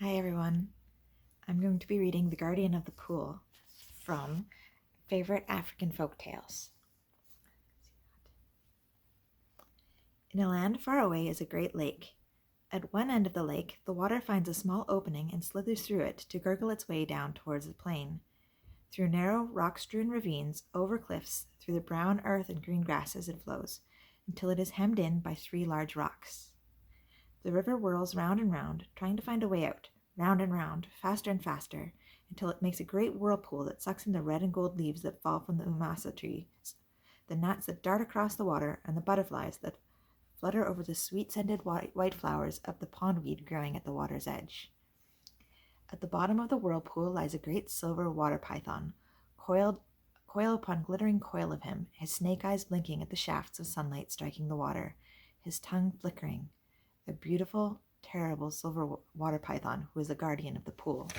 Hi everyone. I'm going to be reading The Guardian of the Pool from Favorite African Folk Tales. In a land far away is a great lake. At one end of the lake, the water finds a small opening and slithers through it to gurgle its way down towards the plain. Through narrow, rock-strewn ravines, over cliffs, through the brown earth and green grasses it flows, until it is hemmed in by 3 large rocks. The river whirls round and round, trying to find a way out, round and round, faster and faster, until it makes a great whirlpool that sucks in the red and gold leaves that fall from the umasa trees, the gnats that dart across the water, and the butterflies that flutter over the sweet-scented white flowers of the pondweed growing at the water's edge. At the bottom of the whirlpool lies a great silver water python, coil upon glittering coil of him, his snake eyes blinking at the shafts of sunlight striking the water, his tongue flickering, a beautiful, terrible silver water python who is the guardian of the pool.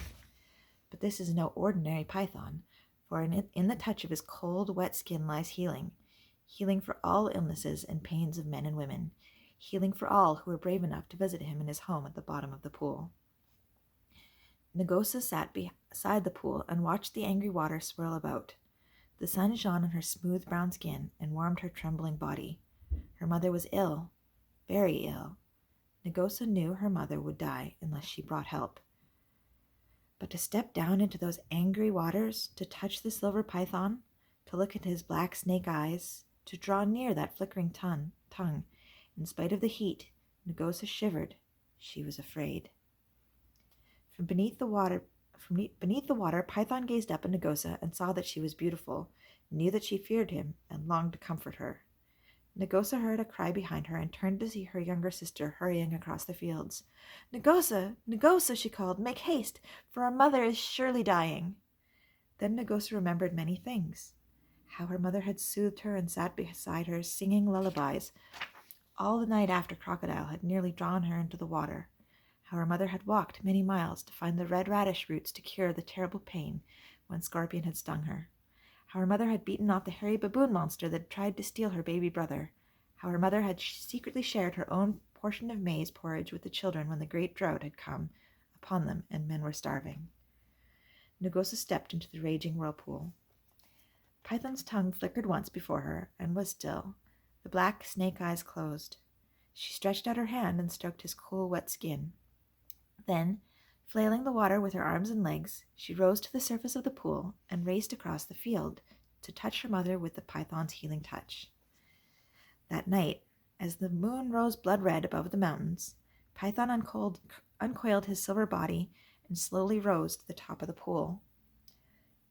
But this is no ordinary python, for in the touch of his cold, wet skin lies healing for all illnesses and pains of men and women, healing for all who are brave enough to visit him in his home at the bottom of the pool. Ngozi sat beside the pool and watched the angry water swirl about. The sun shone on her smooth brown skin and warmed her trembling body. Her mother was ill, very ill. Ngozi knew her mother would die unless she brought help. But to step down into those angry waters, to touch the silver python, to look at his black snake eyes, to draw near that flickering tongue, in spite of the heat, Ngozi shivered. She was afraid. From beneath the water, Python gazed up at Ngozi and saw that she was beautiful, knew that she feared him, and longed to comfort her. Ngozi heard a cry behind her and turned to see her younger sister hurrying across the fields. "Ngozi, Ngozi," she called, "make haste, for our mother is surely dying." Then Ngozi remembered many things. How her mother had soothed her and sat beside her, singing lullabies all the night after Crocodile had nearly drawn her into the water. How her mother had walked many miles to find the red radish roots to cure the terrible pain when Scorpion had stung her. How her mother had beaten off the hairy baboon monster that had tried to steal her baby brother. How her mother had secretly shared her own portion of maize porridge with the children when the great drought had come upon them and men were starving. Ngozi stepped into the raging whirlpool. Python's tongue flickered once before her and was still. The black snake eyes closed. She stretched out her hand and stroked his cool, wet skin. Then, flailing the water with her arms and legs, she rose to the surface of the pool and raced across the field to touch her mother with the python's healing touch. That night, as the moon rose blood-red above the mountains, Python uncoiled his silver body and slowly rose to the top of the pool.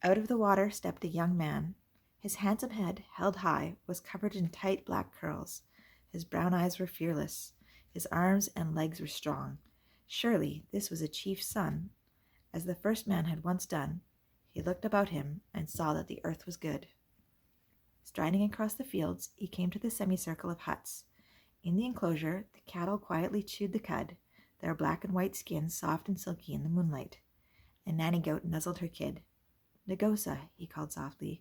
Out of the water stepped a young man. His handsome head, held high, was covered in tight black curls. His brown eyes were fearless. His arms and legs were strong. Surely this was a chief's son. As the first man had once done, he looked about him and saw that the earth was good. Striding across the fields, he came to the semicircle of huts. In the enclosure, the cattle quietly chewed the cud, their black and white skins soft and silky in the moonlight. A nanny goat nuzzled her kid. "Ngozi," he called softly.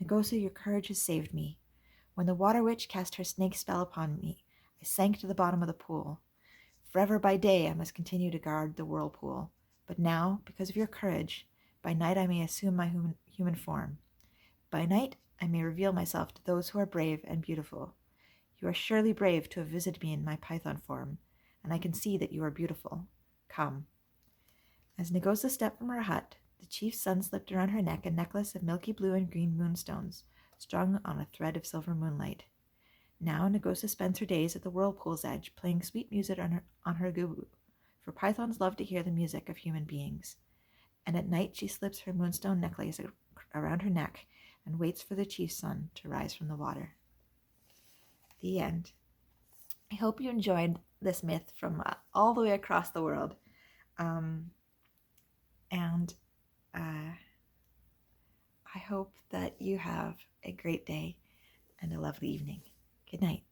"Ngozi, your courage has saved me. When the water witch cast her snake spell upon me, I sank to the bottom of the pool. Forever by day I must continue to guard the whirlpool. But now, because of your courage, by night I may assume my human form. By night I may reveal myself to those who are brave and beautiful. You are surely brave to have visited me in my python form, and I can see that you are beautiful. Come." As Ngozi stepped from her hut, the chief's son slipped around her neck a necklace of milky blue and green moonstones, strung on a thread of silver moonlight. Now Ngozi spends her days at the whirlpool's edge, playing sweet music on her gubu, for pythons love to hear the music of human beings. And at night she slips her moonstone necklace around her neck and waits for the chief's son to rise from the water. The end. I hope you enjoyed this myth from all the way across the world. And I hope that you have a great day and a lovely evening. Good night.